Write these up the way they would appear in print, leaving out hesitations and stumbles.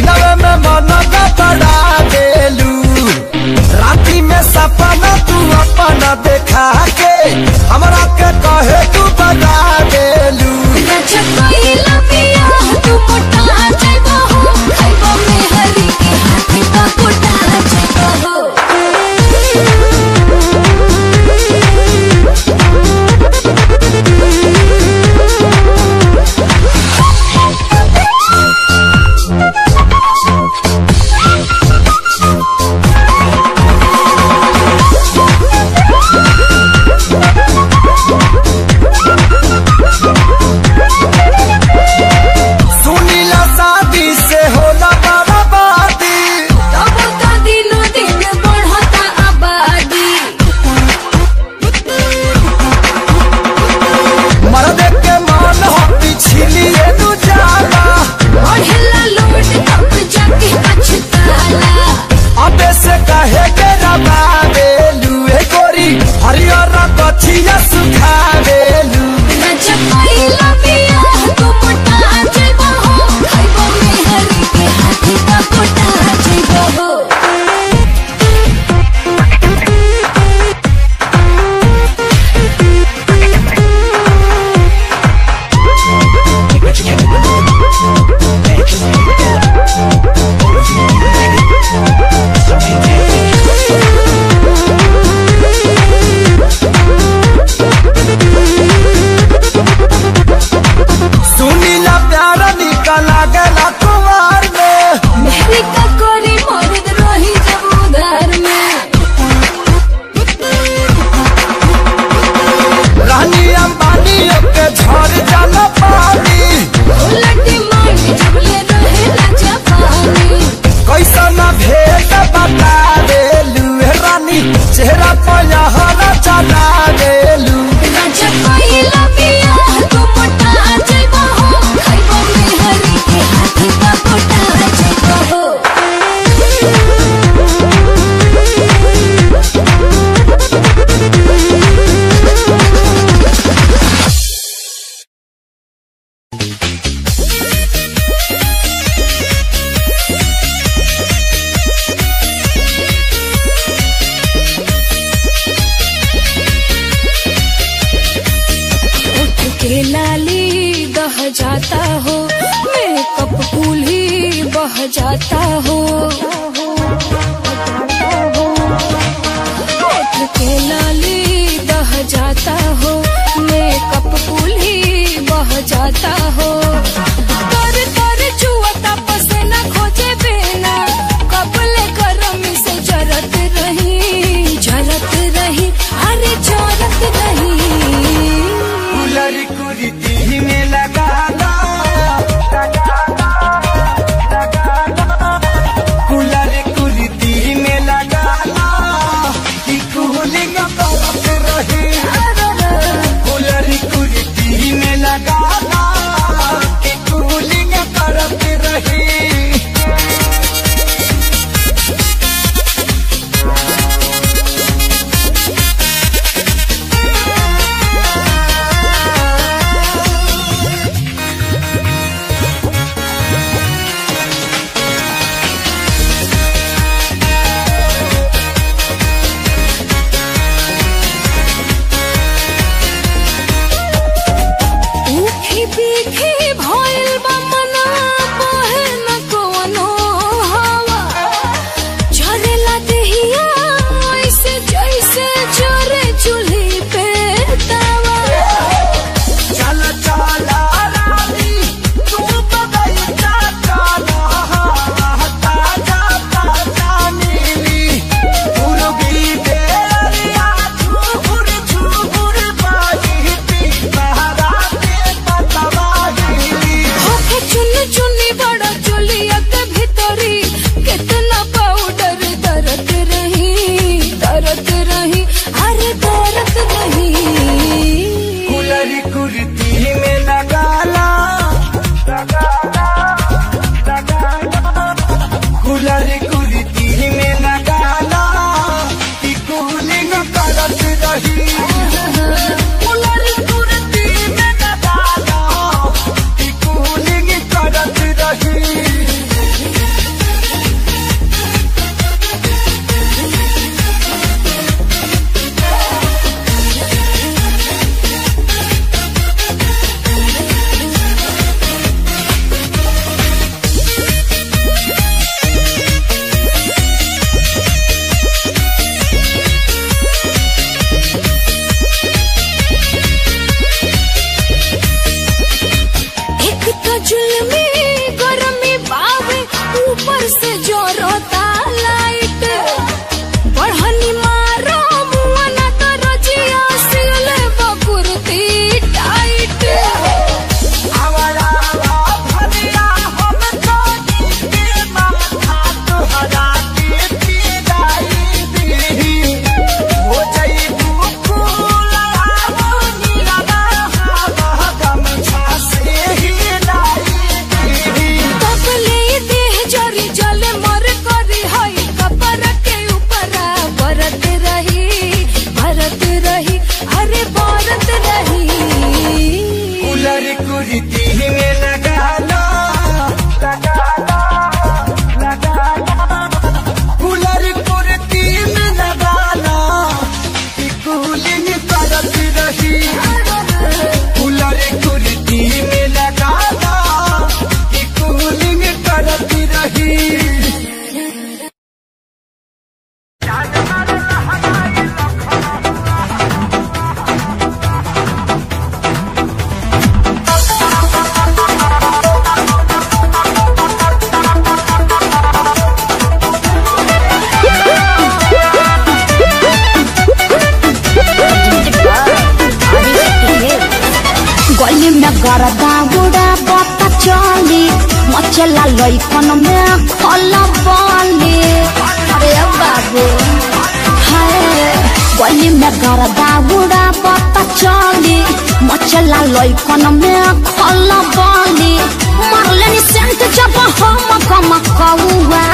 दिलवे में मन का बड़ा देलू, राती में सपना तू अपना देखा के हमरा के कहे तू बता देलू। तू मोटा जाइबो हो, खाइबो में हरी के हाथी का कोटा जाइबो हो। चेहरा पया हरा चला देलू। तू मोटा जाइबो हो, खाइबो में हरी के हाथी का कोटा जाइबो हो। लाली बह जाता हो, मेकअप कूल ही बह जाता हो। होठ के लाली बह जाता हो, मेकअप कूल ही बह जाता हो। कर कर चुअता पसीना खोजे बिना, कपले गरम से जरत रही अरे जरत रही। कुलरी कुरीती में लगा ला, कुलरी कुरीती में लगा ला, कि कूलिंग करत रही। कुलरी कुरीती में लगा ला, कि कूलिंग करत रही। ऊपर से जोरता लाइट बढ़नी मारो मुआ ना तो रजिया सिले बकुरती टाइट गरदा बुढ़ा बता चली मचला लइकन में खला बली अरे बाबू हाय गली में गरदा बुढ़ा बता चली मचला लइकन में खला बली मारले नि सेंट जब हम कम कौवा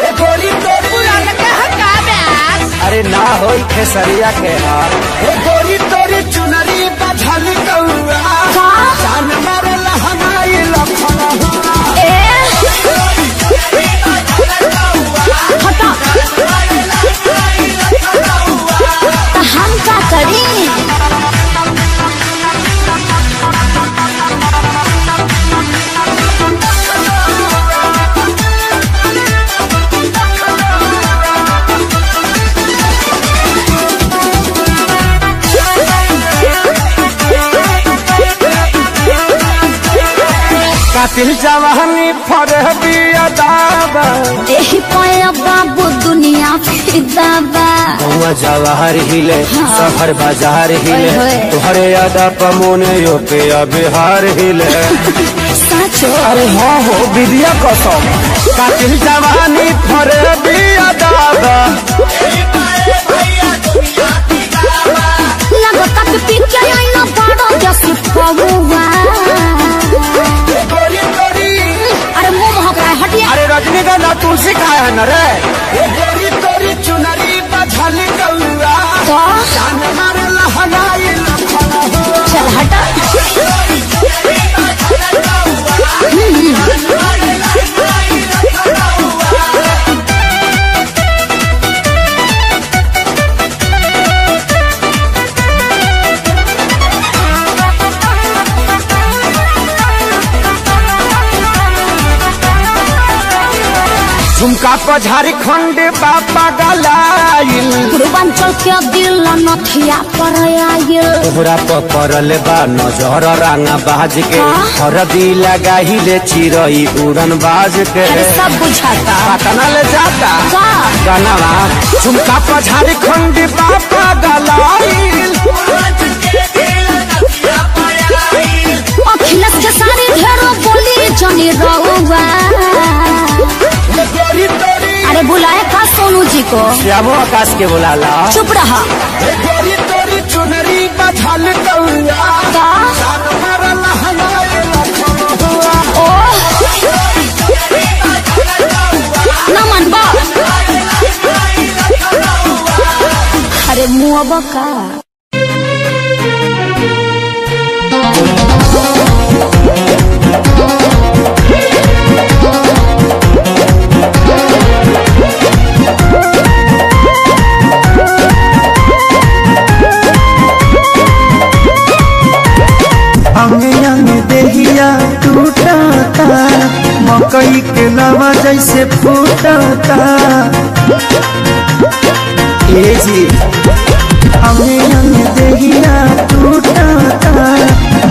ए गोरी तोरी लगा का ब्यास अरे ना होई खेसरिया के हार ए गोरी तोरी चुनरी बझल कौआ जान मारला हमारी लखना हटा हम का करी कातिल जवानी फरहबी अदाबा एही पाया बाबू दुनिया फिदाबा गौवा जवाहर हिले शहर बाजार हिले तोहरे अदा पमोने यो पे बिहार हिले साचो अरे हाँ हो विद्या कसम कातिल जवानी फरहबी अदाबा लगता कि पीछे आई ना बड़ा जैसे पौवा अरे मुंह महक रहा है हटिया अरे रजनीगंधा तुलसी खाया है न रे ये गोरी तोरी चुनरी बझल कौआ जान मारला हनाई लखना चल हटा झुमका पर झारखंड बाबा गलाइल पूर्वांचल के दिल नथिया पर आयल तोहरा पर पड़ल बा नजर रांगा बाज के हरदी लगाहिले चिरई उड़न बाज के अरे सब बुझाता पतना ले जाता गनवा झुमका पर झारखंड बाबा गलाइल अखिलेश के सारी ढेरों बोली जनी रहुआ अरे बुलाए का सोनू जी को श्यामो आकाश के बुलाला चुप रहा गोरी तोरी चुनरी बझल कौआ ओ नमन बा अरे मुँह बका देहिया टूटता मकई के लवा जैसे फूटता ए जी हमें देहिया टूटता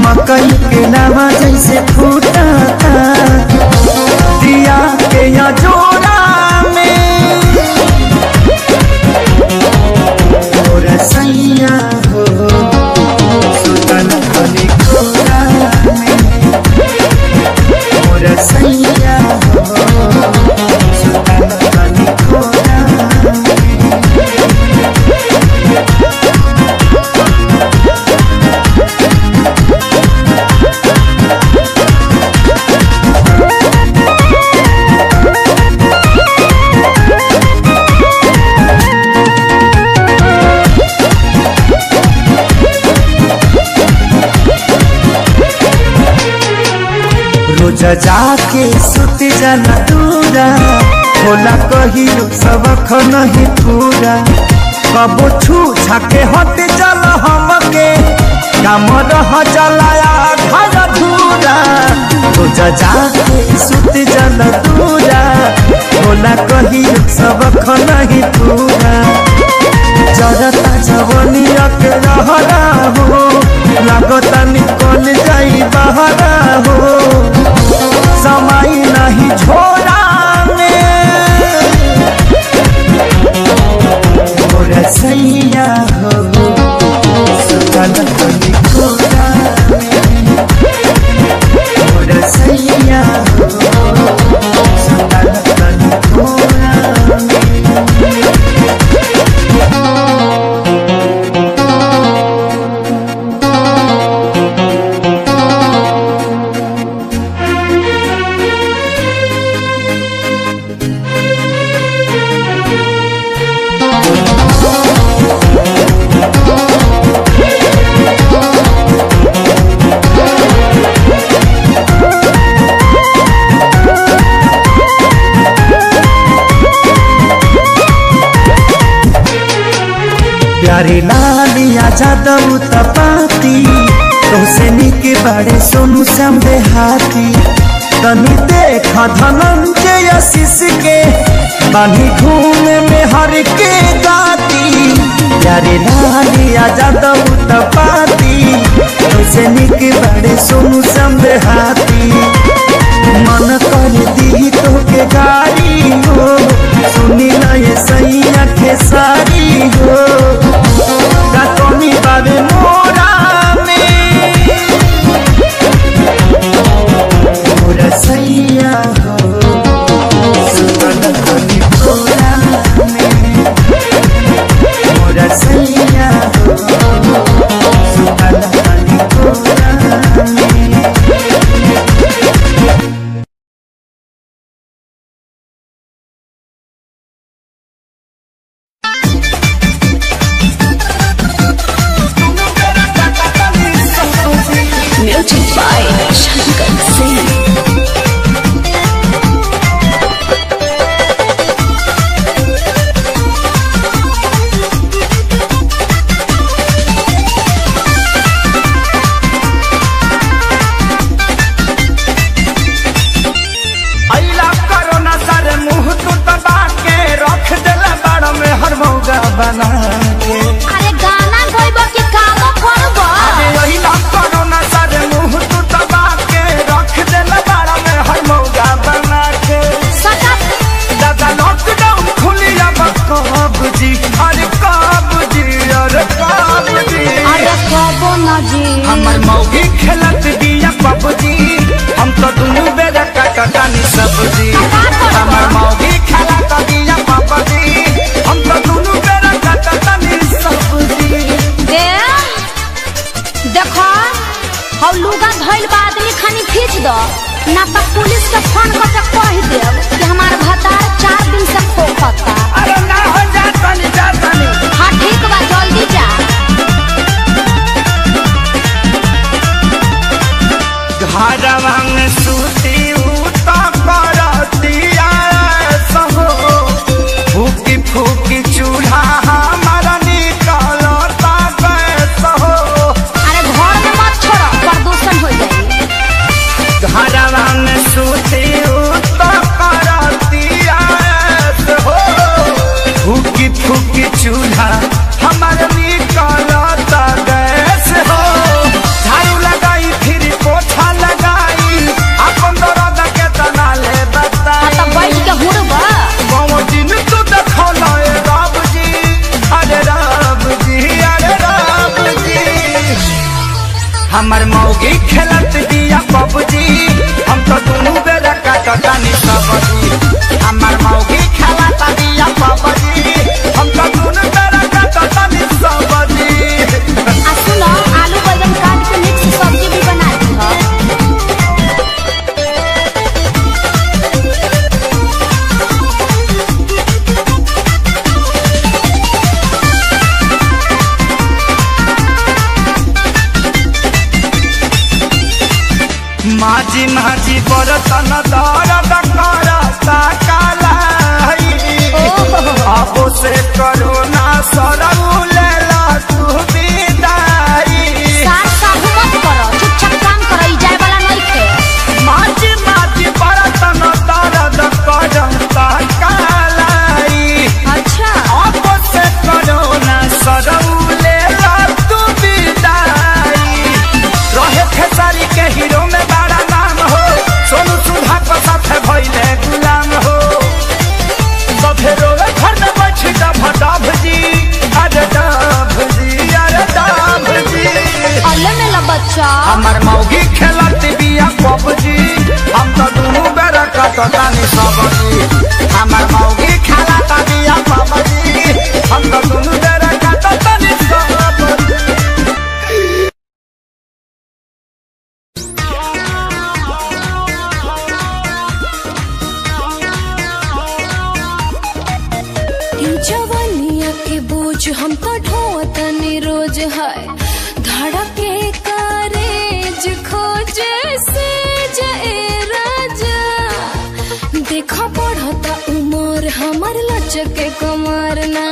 मकई के लवा जैसे फूटता दिया जोड़ा में मोरा सैया हो सुतल बनी कोरा में मोरा सैया हो सुतल बनी कोरा में। रोज जाके सुत जाना दूरा होला कही सबक नहीं पूरा कबो छू छाके हट चल हमके काम रह चलाया घर धूरा रोज जाके सुत जाना दूरा होला कही सबक नहीं पूरा जरता जवनिया के रहरा हो लागता निकल जाई बहरा हो समय नहीं छोड़ा में मोरा सैया हो सुतल बनी कोरा में मोरा सैया हो सुतल बनी कोरा में। प्यारे लालिया जादव तपाती तोसे निके बड़े सोनू समझे हाथी तनी देखा धनंजय आशीष के बानी घूमे में हर के गाती प्यारे लालिया जादव तपाती तोसे निके बड़े सोनू समझे हाथी मन कर दी तो के गाड़ी हो सुनी ना ये सैया के सारी हो गातोनी बाबे मोरा में मोरा सैया हो सुतल बनी कोरा में मोरा सैया हो सुतल बनी कोरा में। Music by Shankar Singh. अइला कोरोना सारे मुंह तू दबा के रख देला बाड़ में हर मौगा बना के अरे गाना गाइबो के काम करबो अइला कोरोना सारे मुंह तू दबा के रख देला बाड़ में हर मौगा बना के सका दादा लॉकडाउन खुली अब कब जी अरे कब जी अरे कब जी अरे कबो ना जी हमर मौगी खेलत दिया पबजी हम तो दुनू बेरा कटकानी सब्जी हमर मौगी खेलत दिया पबजी हम तो दुनू बेरा कटकानी हमार मौगी खेलत दिया पबजी हम तो दोनों बेरा काटतानी सबजी हमार मौगी खेलत दिया पबजी हम तो दोनों बेरा काटतानी सबजी। सुनो आलू बैंगन काट के मिक्स सब्जी भी बना दी हो। माझी माझी बरतन दर्द करता कालाई अब से करो ना सरऊ ले ला तू विदाई। साहू मत करो, चुपचाप काम करो, ई जाए वाला नहीं थे। माझी माझी बरतन दर्द करता कालाई अच्छा अब से करो ना सरऊ ले ला तू विदाई। रहे खेसारी के हीरो में बड़ा नाम हो सोनू सुधा को साथ भइले गुलाम हो सभे रोवे घर में बैठी डाभ जी अरे डाभ जी अरे डाभ जी। अल्ले मेला बच्चा हमार मौगी खेलत बिया पबजी हम तो दोनों बेरा काटतानी सबजी हमार मौगी खेलत बिया पबजी हम तो दोनों बेरा काटतानी सबजी। जवानिया के बोझ हम तो ढोतनी रोज है धड़के कारेज खोजे से जाए राजा देखा बढ़ता उमर हमार लचके कमर ना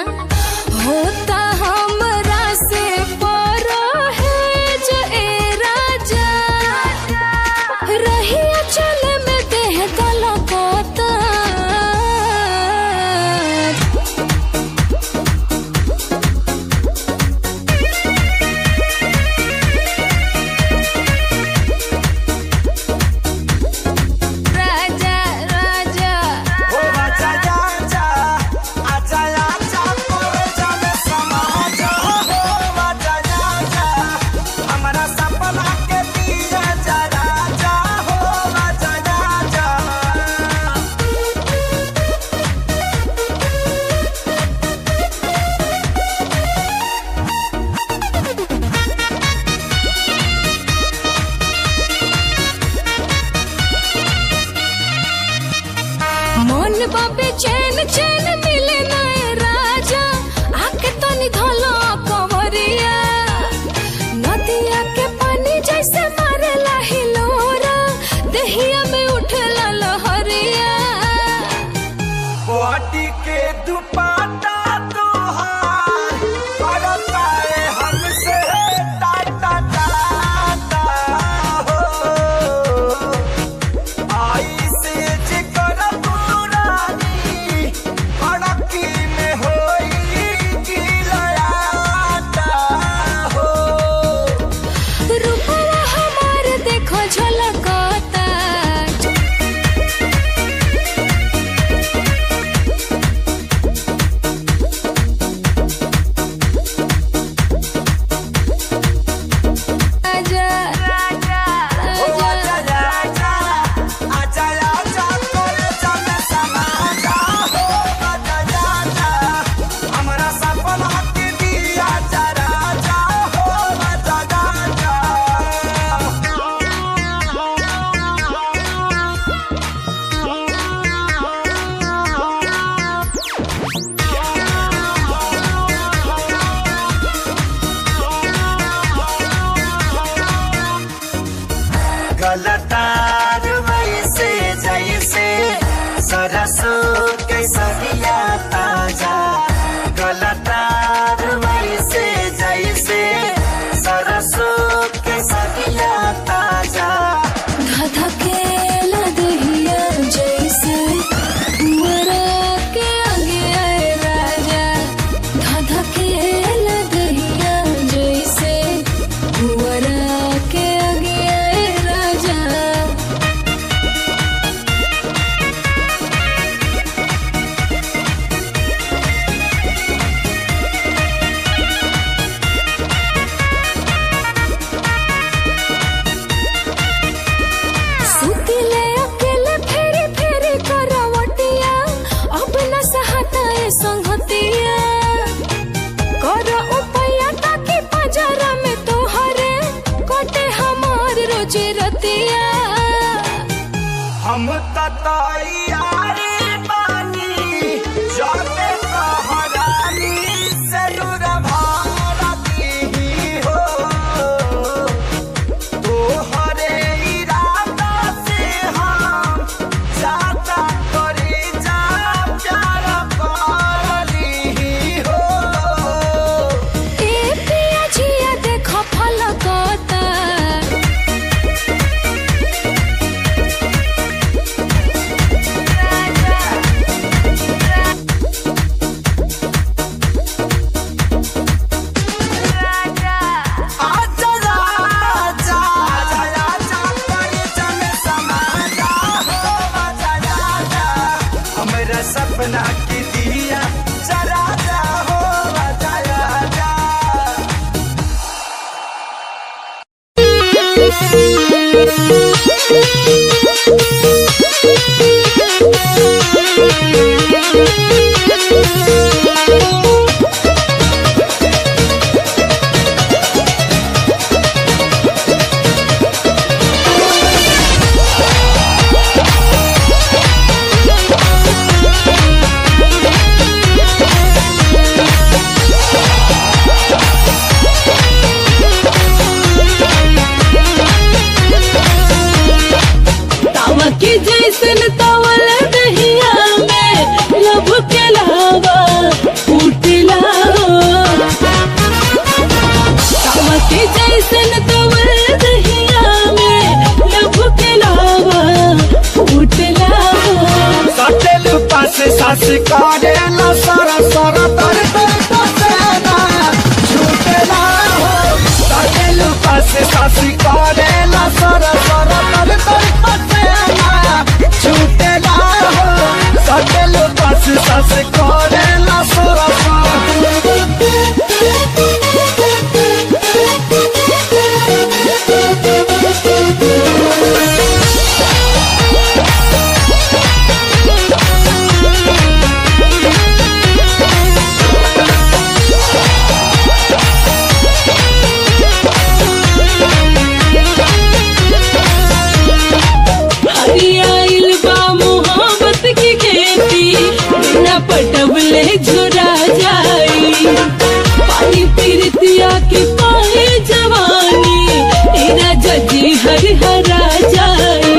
होता हमरा से पर है जाए राजा रहिया चले में देह गलगता मन बाबे चैन चैन मिले नए राजा आके तनी धोलो कंवरिया नदिया के पानी जैसे मारेला हिलोरा दहिया में उठला लहरिया बॉडी के दुपट्टा तोहार करता है हमसे टाटा टाटा हो आई से जिकर पुरानी अड़की में होई गिलाटा हो। रूपवा हमार देखो झलकता राजा राजा राजा आजा आजा करे जाने समाजा हो आजा आजा हमरा सपना के दिया जा राजा हो आजा आजा। गलतार वैसे जैसे सरसों के सदिया ताजा गलतार वैसे जैसे सरसों के सदिया ताजा धधकेला दहिया जैसे मरा के आगे आए राजा धधकेला दहिया जैसे मरा के आगे आए राजा तैयारी बानी जाते सहरानी से दूर भारती हो तोहरे इरादा से हम जाता करे जा प्यार करली हो ए पिया जिया देखो फलकता आजा राजा राजा करे जन समाजा हो आजा राजा हमरा सपना की दिया जरा जा हो आजा राजा तावा के जैसन तवल दहिया में लब के लावा उठला तावा के जैसन तवल दहिया में लब के लावा उठला सटेल पास सास करे ला सारा सारा तर तर पसेना झूठला हो सटेल पास सास करे ला सारा सारा तर तर पसेना झूठला हो सटेल पास सास करे ला सारा हरियाइल बा मोहब्बत की खेती बिना पटवले झुरा जाई पानी पीरतिया के पाए जवानी तेरा जजी हर हरा जाई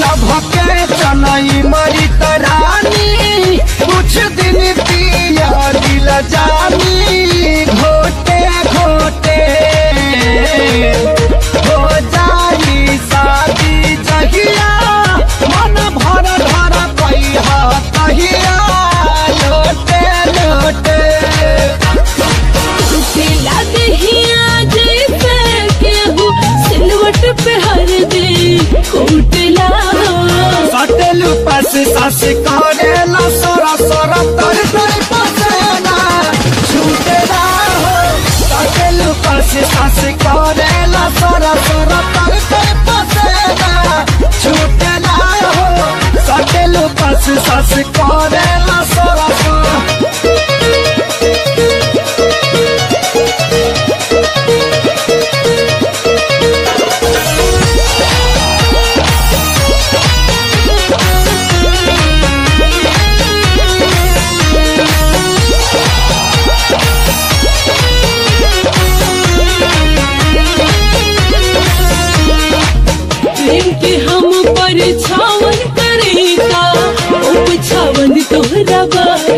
लभके चलई मरी तरानी कुछ दिन पिया दिल जानी घोटे घोटे हो जाई शादी जहिया मन भर धर पैहा कहिया लोटे लोटे दिला दहिया जैसे केहू सिलवट पे हर दे उठला सटेल पास सास करेला सोरा सोरा तर तर पसेना झूठला हो सटेल पास सास करेला सोरा सोरा तर तर पसेना झूठला हो सटेल पास सास करेला सोरा सोरा प्रेम के हम पर छावन करेगा उप छावन तोहरा बाई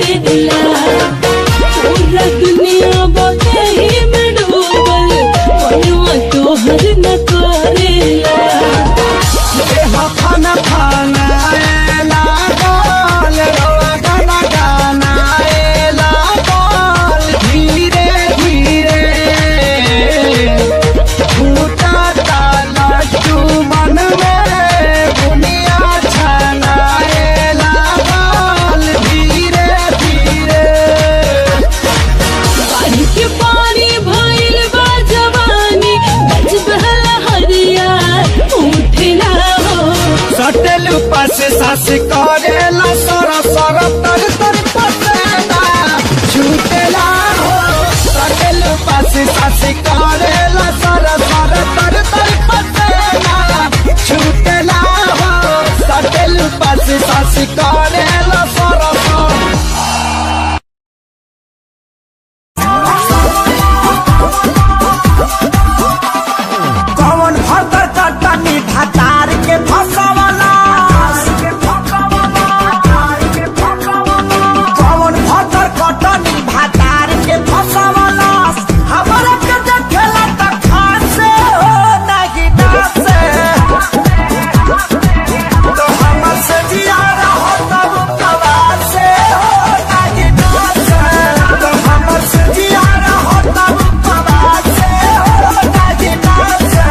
खसी करेला सरस कौन भतर कटनी भतार के फसवला कौन भतर कटनी भतार के फसवला हमरा के देखेला त खासे हो नहीं नासे तो हमर से जिया रहो तब कवासे हो नहीं नासे तो हमर से जिया रहो तब कवासे हो नहीं नासे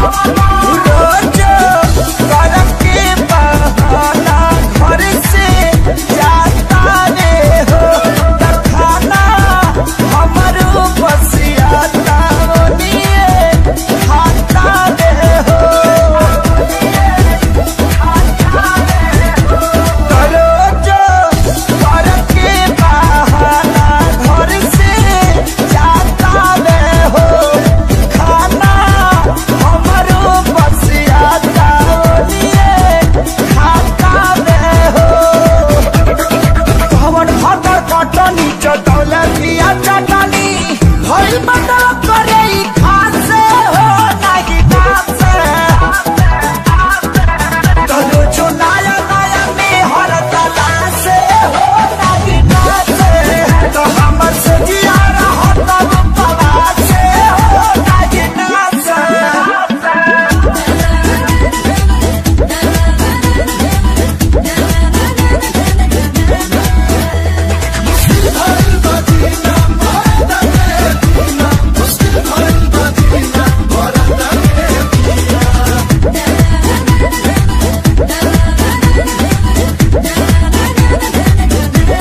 रोज करम के बहाना घर से जाता रे हो खाना हमरो बसियाता ओनिए खाता रे हो रोज करम के बहाना घर से जाता रे हो खाना हमरो बसियाता ओनिए खाता रे हो कवन भतर कटनी चटौलतिया चटनी भइल बड़ा करे ई खासे हो नाही खासे कलो जो नया नया में हर तलासे हो नाही खासे तो हमर से जिया रहो तब पवासे हो नाही खासे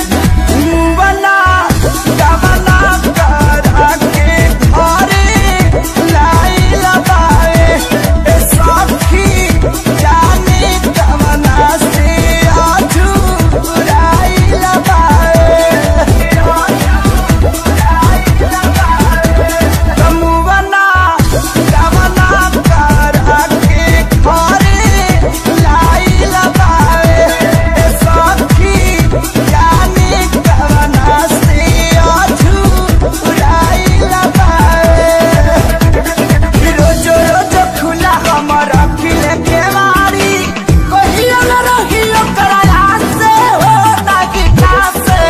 मुवना गवना करा के घरे लाई लगाए ए सखी जाने गवना से अधूराई लगाए मुवना गवना करा के घरे लाई लगाए ए सखी जाने गवना से अधूराई लगाए रोज रोज खुला हमर अखिल के मारी कहियो न रहियो कराया से हो नाही खासे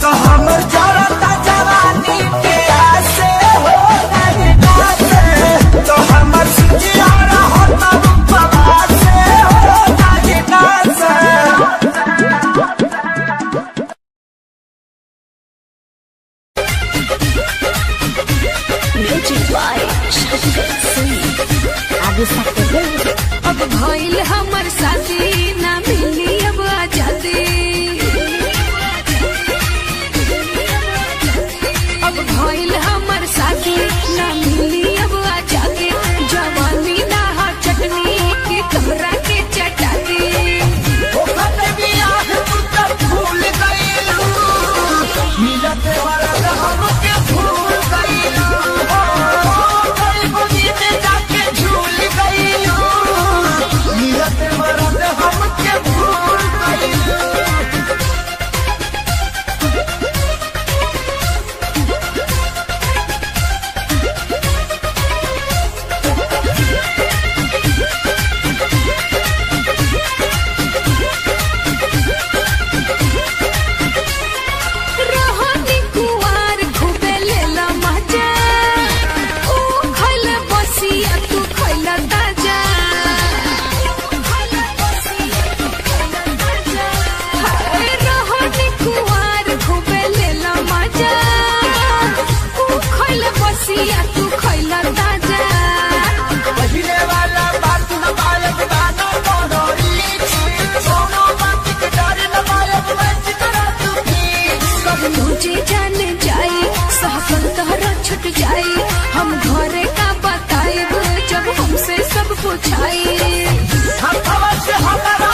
तो हमर जरता जवानी के आसे हो नाही खासे तो हमर सुजिया रहो तब पवासे हो नाही खासे म्यूजिक बाय शंकर सिंह आगे सकते हैं अब भइल हमर शादी ना मिली अब आजादी अब भइल हमर शादी ना मिली अब आजादी जवानी ना हा चटनी की तोहरा के चटाती भूल गईलू मिलत वाला हमके भूल गईलू गली में जाके झूल गईलू मिलत वाला हमके भूल गईलू रोहनी कुवार घुबे लेला मजा ओ खइल बसिया तू खइल ताजा हाय रोहनी कुवार घुबे लेला मजा ओ खइल बसिया तू खइल ताजा पहिले वाला बात न पायब गाना मोनोरी सोनो बात के डर न पायब बच करा तू कब तुझे जान जाई सहकल तोहरा छुट जाई हम घरे का बताएब जब हमसे सब पूछाई हम से हमारा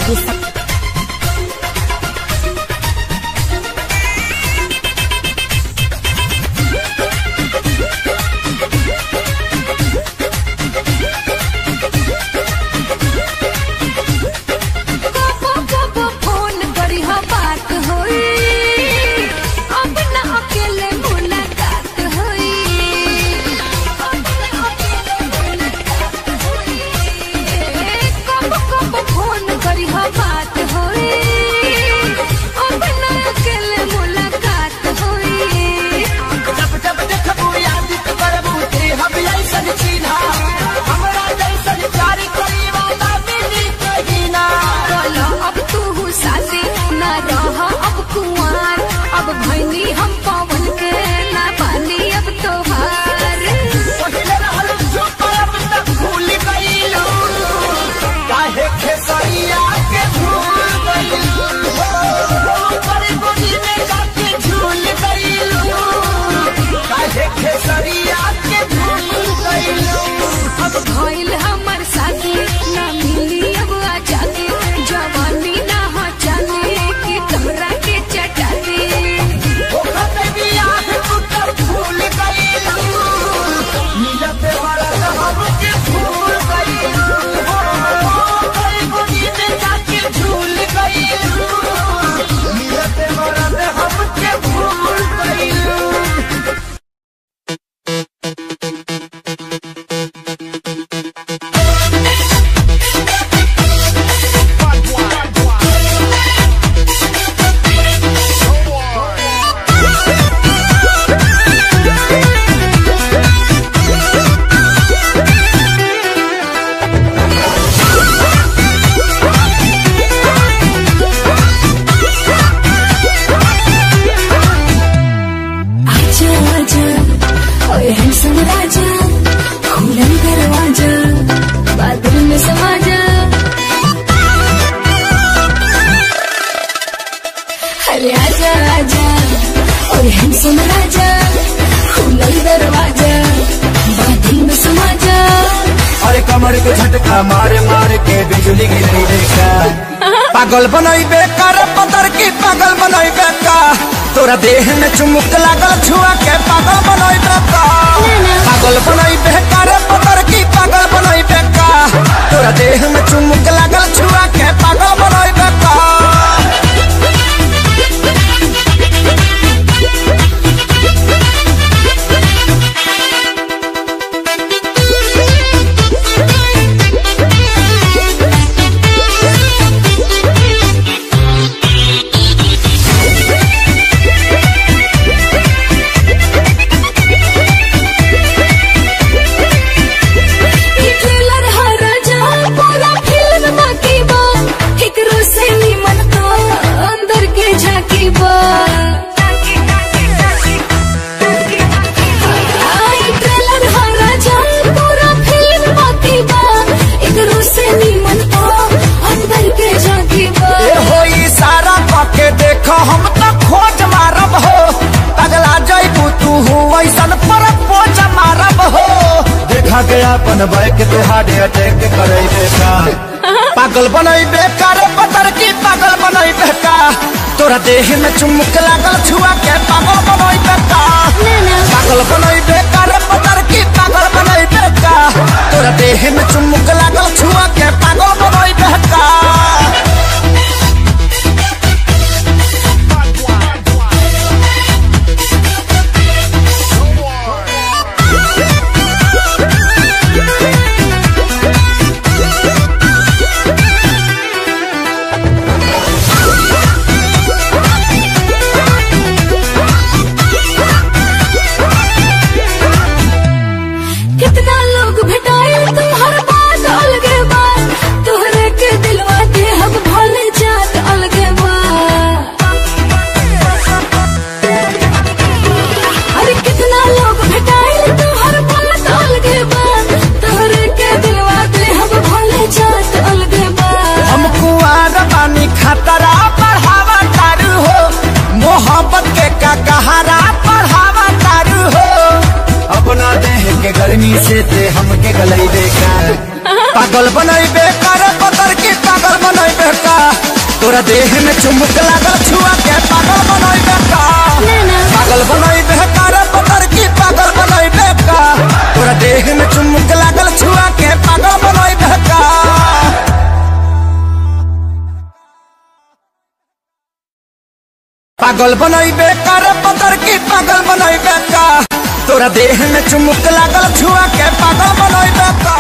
बेशक कमर के झटका मारे मारे के बिजली गिरी देखा पागल बनई बेकार पतर की पागल बनई बेका तोरा देह में चुमुक लागल छुआ के पागल बनई बेका पागल बनई बेकार पतर की पागल बनई बेका तोरा देह में चुमुक लागल छुआ के पागल बनई बेका हम तो खोज मारब हो पगला जइबू तू वैसन पर पोज मारब हो देखा गया अपन बैक तो हार्ट अटैक करे बेका पागल बनई बेकार पतर की पागल बनई बेका तोरा देह में चुमुक लागल छुआ के पागल बनई बेका पागल बनई बेकार पतर की पागल बनई बेका तोरा देह में चुमुक लागल छुआ के पागल बनई बेका खतरा बढ़ावा तारू हो मोहब्बत के का कहारा बढ़ावा तारू हो अपना देह के गर्मी से ते हमके गलई बेकार पागल बनई बेकार पतर की पागल बनई बेकार तोरा देह में चुमुक लागल छुआ के पागल बनैबे का पागल बनैबे का रे पतर की पागल बनैबे का तोरा देह में चुमुक लागल छुआ के पागल बनैबे का पागल बनैबे का रे पतर की पागल बनैबे का तोरा देह में चुमुक लागल छुआ के पागल बनैबे का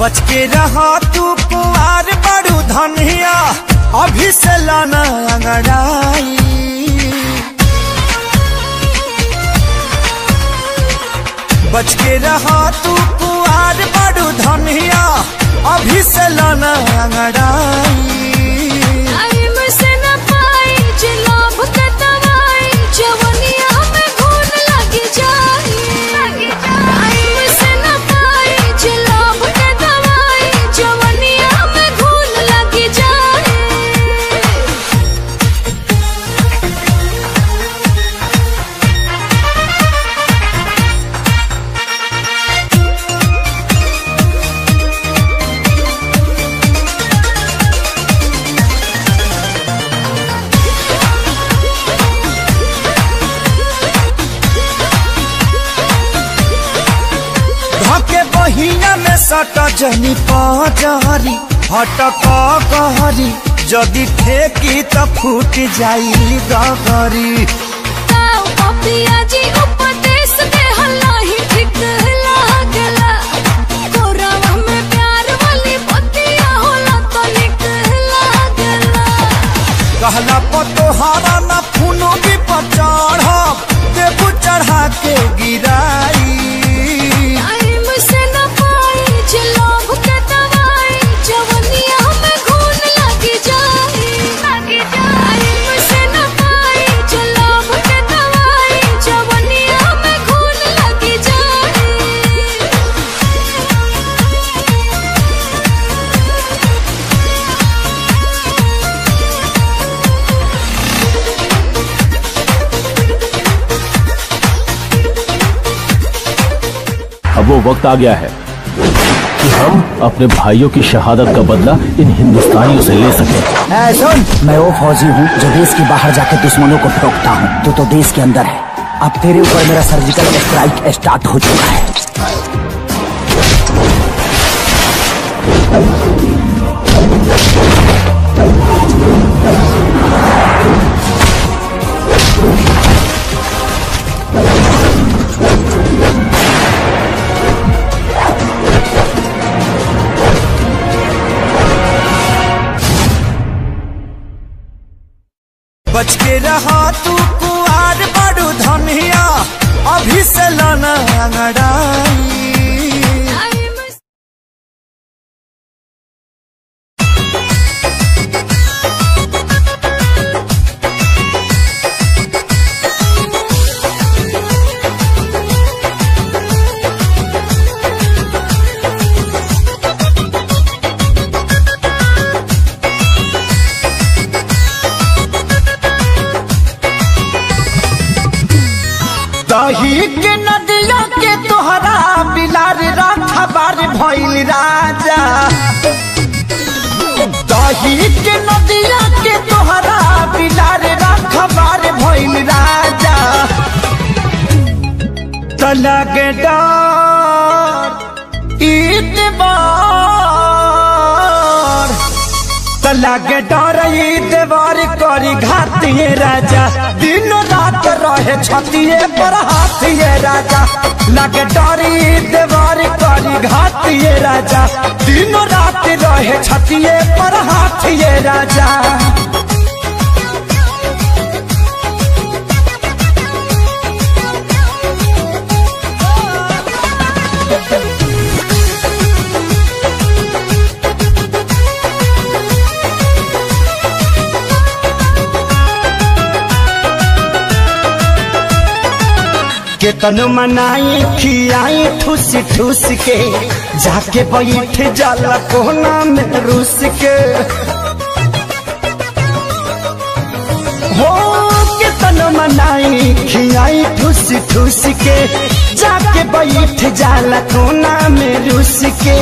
बच के रहा तू कुआर बड़ू धनिया अभी से लाना अंगड़ाई बच के रहा तू कुआर बड़ू धनिया अभी से लाना अंगड़ाई टाइम से न पाई जे लोभ के दवाई जवनिया में घून लगी जाई टाइम से न पाई जे लोभ के दवाई जवनिया में घून लगी जाई। धके बहिया में सट जनी पजरी हटक कहरी जदि ठेकी त फूट जाई गगरी ताऊ पपिया जी उपदेश दे हल्ला ही ठीक लागला कोरावा में प्यार वाली बतिया होला तो निक लागला कहला पतोहारा न फूनो भी पचढ़ देबू चढ़ा के गिराई टाइम से न पाई जे लोभ के दवाई जवनिया में घून लगी जाई टाइम से न पाई जे लोभ के दवाई जवनिया में घून लगी जाई। अब वो वक्त आ गया है कि हम अपने भाइयों की शहादत का बदला इन हिंदुस्तानियों से ले सकें। सुन, मैं वो फौजी हूँ जो देश के बाहर जाके दुश्मनों को ठोकता हूँ। तू तो देश के अंदर है। अब तेरे ऊपर मेरा सर्जिकल स्ट्राइक स्टार्ट हो चुका है। बच के रहा तू कुआर बड़ू धनिया अभी से लाना अंगड़ाई दही के नदिया के तोहरा बिलार रखबार भइल राजा दही के नदिया के तोहरा बिलार रखबार भइल राजा त लगे डर ईतबार त लगे डर ईतबार करी घातिए राजा दिन रात रहे छतिए पर हाथिए राजा लगे डर ईतबार करी घातिए राजा दिन रात रहे छतिए पर हाथिए राजा केतन मनाई खियाई ठूस ठूस के जाके बैठ जाला कोना में रूस के हो केतन मनाई खियाई ठूस ठूस के जाके बैठ जाला कोना में रूस के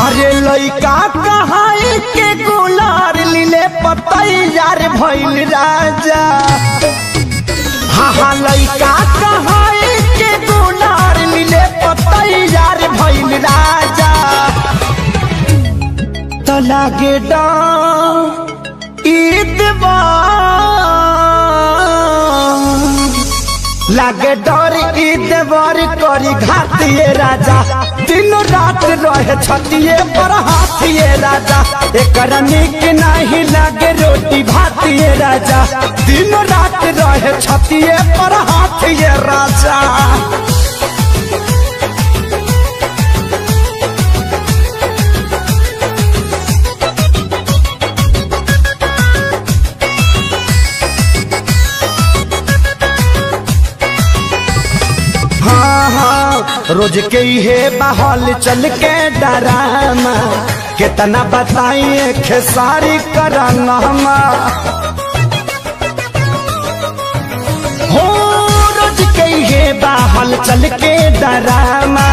अरे लइका कहाई के गुलार लीले पतैयार भइल राजा हाँ लइका कहाई के गुलार लीले पतैयार भइल राजा त लागे लागे डर ईदवार करी घातिए राजा दिन रात रहे छतिए पर हाथिए राजा एकर निक नहीं लागे रोटी भातिए राजा दिन रात रहे छतिए पर हाथिए राजा रोज के हे बहल चल के डरामा कितना बताइए खेसारी कराना हो। रोज के हे बहल चल के डरामा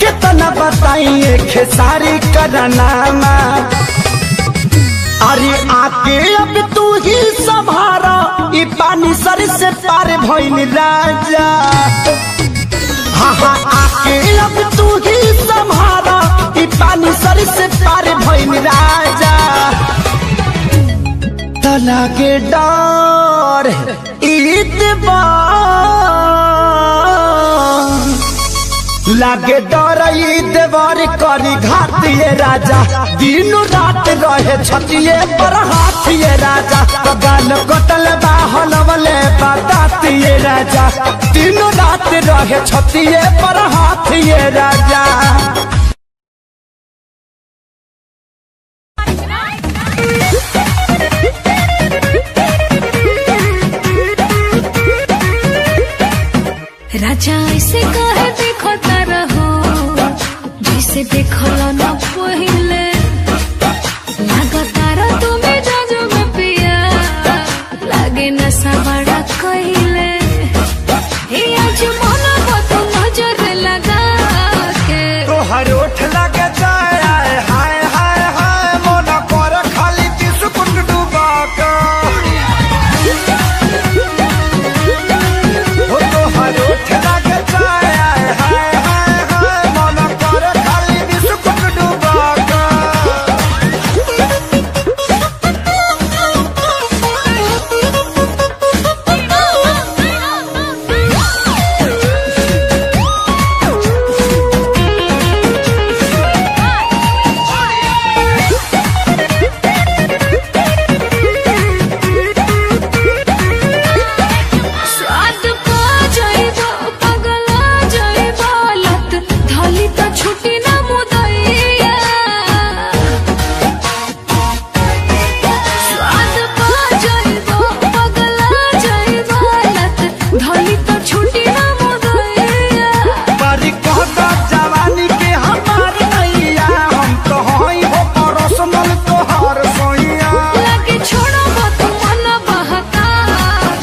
कितना बताइए खेसारी कराना। अरे आके अब तू ही संभारा ई पानी सर से पार भइल राजा। हाँ हाँ आके अब तू ही संभारा ई पानी सर से पार भइल राजा। तला के डर लागे डर देवर करी घातिए राजा। दिन रात रहे छतिए पर हाथिए राजा। गाल कटल बाहलवले बतातिए राजा। दिन रात रहे छतिए पर हाथिए राजा। राजा ऐसे कहे देखो रहो जैसे देखलो न पहिले। लगातार तुम्हें जाजो में पिया लागे नशा बड़ा कहिले। हे आज मन को तो नजर लगा के तोहर ओठ लगे जाए हाय हाय हाय मन कर खाली बिस्कुट डुबा के। हो तोहर ओठ लगे जाए हाय हाय हाय मन कर खाली बिस्कुट डुबा के। स्वाद पा जाइबो पगला जाइबो लत धली तो छुटी ना मुदैया। स्वाद पा जाइबो पगला जाइबो लत धली तो छुटी ना मुदैया। बारी कहता जवानी के हमार नैया हम तो हई हो परसनल तोहार सोइया। लागे छोड़ो तो मन बहका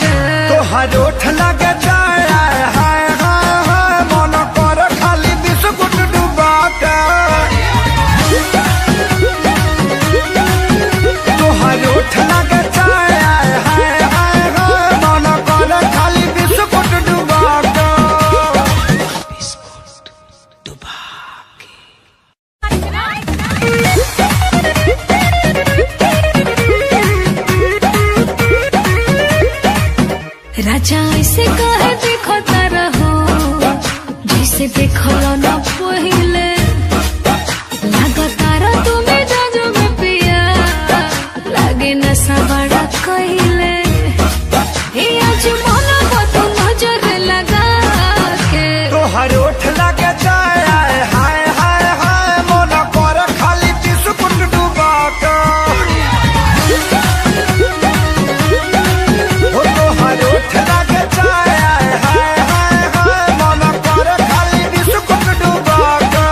के तोहर ओठ लगे जाए हाय हाय हाय मन कर खाली बिस्कुट डुबा के। तोहर ओठ लगे जाए हाय हाय हाय मन कर खाली बिस्कुट डुबा के। राजा ऐसे कहे देखो रहो जैसे देखलो न पहिले। लगातार तुम्हें जाजो में पिया लागे नशा बड़ा कहिले। हे आज मन को तो नजर लगा के तोहर ओठ लगे जाए हाय हाय हाय मन कर खाली बिस्कुट डुबा के। हो तोहर ओठ लगे जाए हाय हाय हाय मन कर खाली बिस्कुट डुबा के।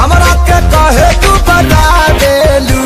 हमरा के कहे तू बता देलू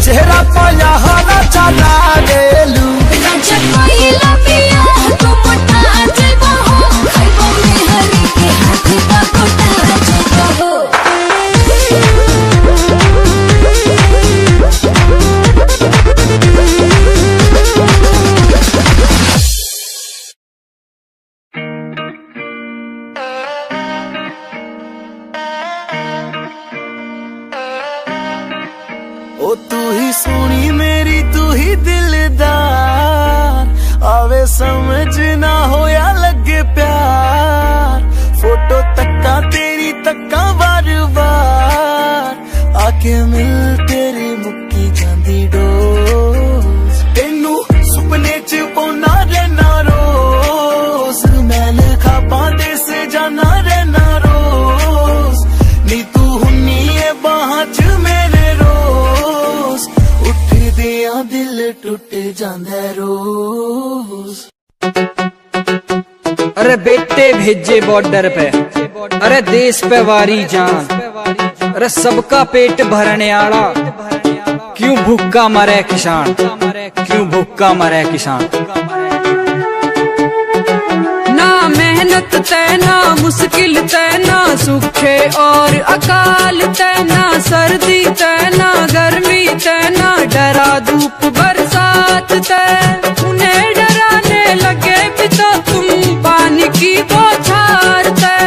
चेहरा पाया हला चला देलू ओ तू ही सोनी मेरी तू ही दिलदार आवे समझ ना हो या लगे प्यार फोटो तक्का तेरी तक्का बार बार आके मिल तेरी मुक्की जांदी डोज तेनू सुपने च पौना रहना रोज मैं लिखा पांदे से जाना रहना रोज नी तू हुन्नी है बाहां च दिल टूट जांदा रोज। अरे बेटे भेजे बॉर्डर पे, अरे देश पे वारी जान, अरे सबका पेट भरने आला, क्यों भूखा मरे किसान, क्यों भूखा मरे किसान। ना मेहनत तय ना मुश्किल तय ना सूखे और अकाल तय ना सर्दी तय ना गर्मी तय ना डरा धूप बरसात तय उन्हें डराने लगे भी तो तुम पानी की बौछार तय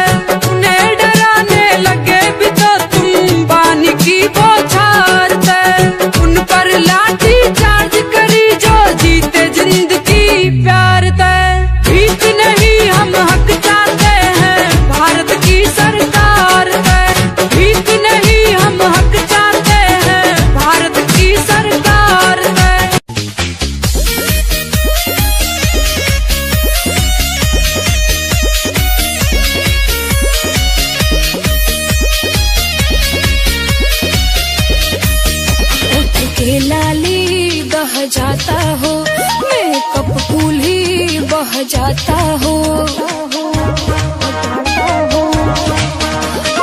उन्हें डराने लगे भी तो तुम पानी की बौछार तय उन पर लाठी चार्ज करी जो जीते जिंदगी प्यार तय भीख नहीं हम हक चाहते हैं भारत की सरकार तय भीख नहीं हम हक चाहते हैं भारत की सरकार तय। उठ के लाली बह जाता हो मेकअप फूल ही बह जाता हो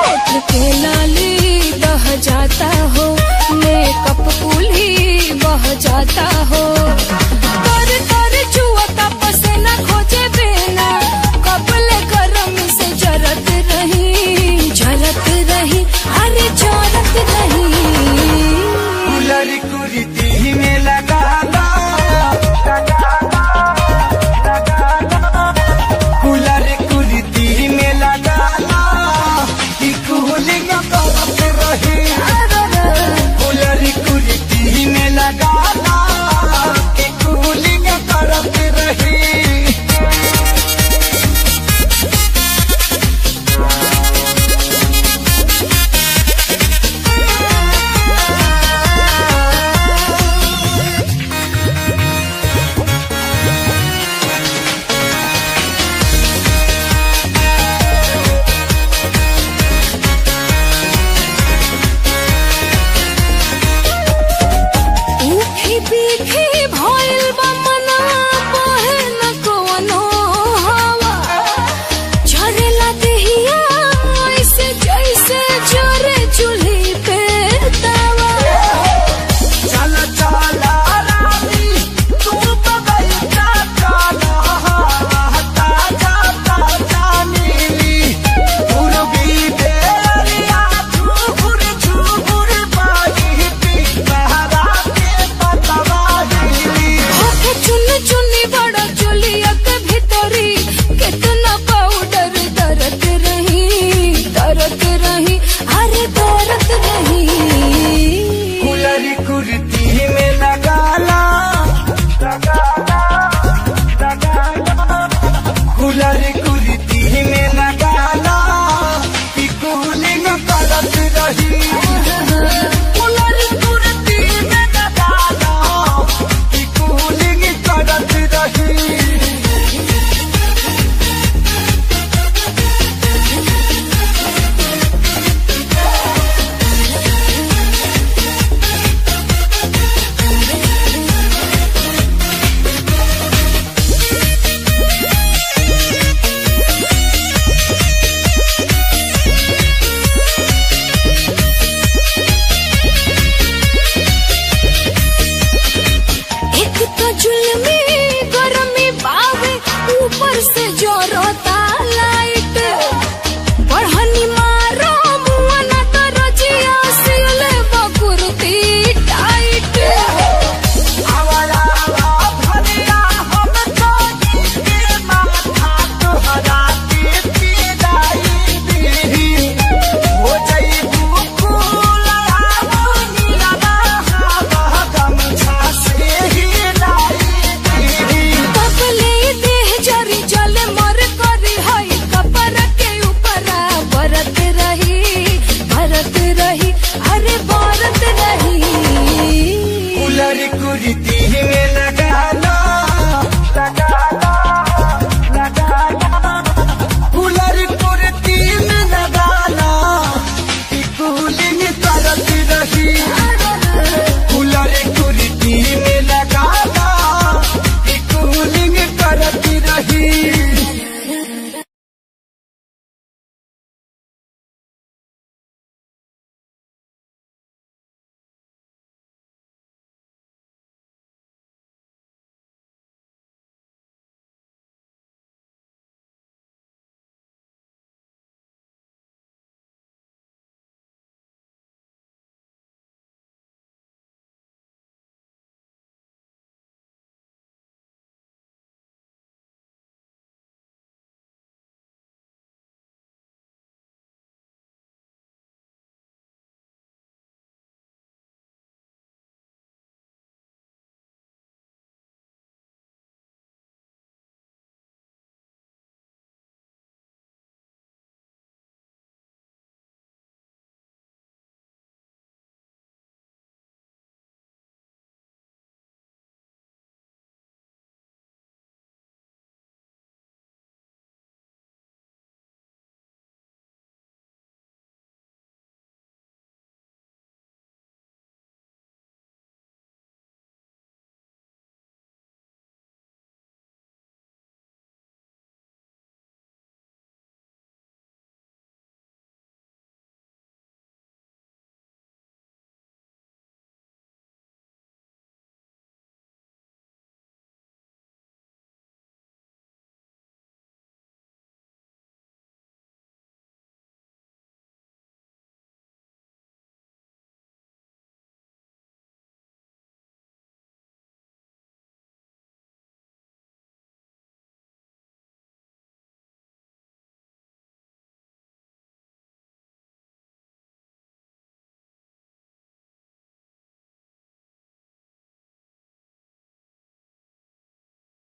उठ के लाली बह जाता हो मेकअप फूल ही बह जाता हो कर कर छुआ पसीना खोजे बिना कपल गरम से जरत रही अरे जरत रही कुलरी कुरीति में लगा कुरीति में